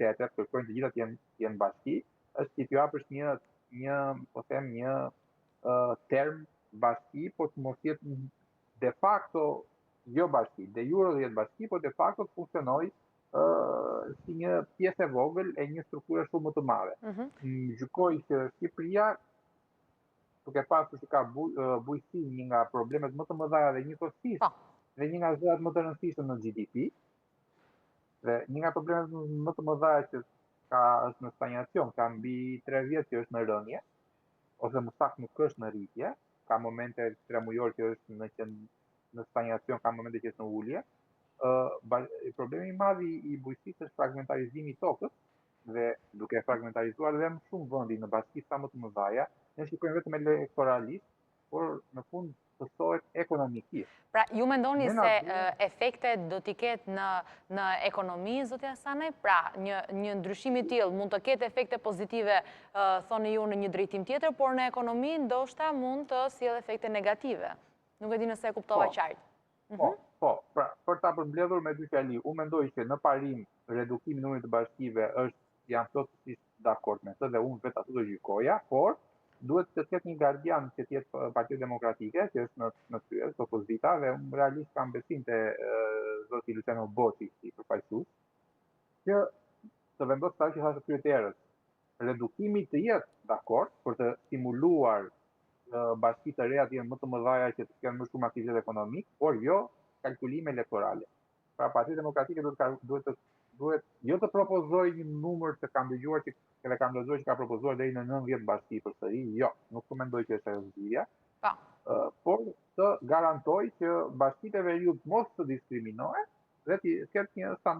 ekualitetet, kërkojnë të gjitha të jenë bashki, është që t'ju hapësh një term bashki, po të mos jetë de facto jo bashki, de jure dhe jetë bashki, po de facto të funksionoj si një pjesë e vogël e një strukture shumë më të madhe. Gjykoj që Shqipëria, duke pasur që ka bujësi një nga problemet më të mëdha dhe njëkohësisht dhe një nga zërat më të rëndësishme në GDP, dhe një nga problemet më të mëdha që është në stagnacion, ka mbi 3 vjet që është në rënje, ose më saktë nuk është në rritje, ka momente tremujor që është në stagnacion, ka momente që është në ulje. Problemi i madh i bujqësisë është fragmentarizimi i tokës, dhe duke fragmentarizuar dhe më shumë vendi në bashki sa më të mëdha, ne shikojmë vetëm elektoralisht, por në fund pësohet ekonomikisht. Pra, ju mendoni se efektet do t'i ketë në ekonomi, zotja Sanaj? Pra, një ndryshim i tillë mund të ketë efekte pozitive, thoni ju, në një drejtim tjetër, por në ekonomi ndoshta mund të sjellë efekte negative. Nuk e di nëse e kuptova qartë. Po, pra, për ta përmbledhur me dy fjali, unë mendoj që në parim redukimi i numrit të bashkive jam plotësisht dakord me të dhe unë vetë atë do gjykoja, por duhet të ketë një gardian që të jetë Partia Demokratike, që është në kryes, opozita, dhe unë realisht kam besim te zoti Luciano Boti, si përfaqësues, që të vendosë sa që thashë kryetarët, redukimi të jetë dakord për të stimuluar bashki të reja të jenë më të mëdhaja që të kenë më shumë aktivitet ekonomik, por jo kalkulime elektorale. Pra Partia Demokratike duhet jo të propozoj një numër që kam dëgjuar që kam lexuar që ka propozuar deri në 90 bashki përsëri, jo, nuk po mendoj që është ajo zgjidhja. Por të garantoj që bashkitë e veriut mos të diskriminohen dhe të ketë një standard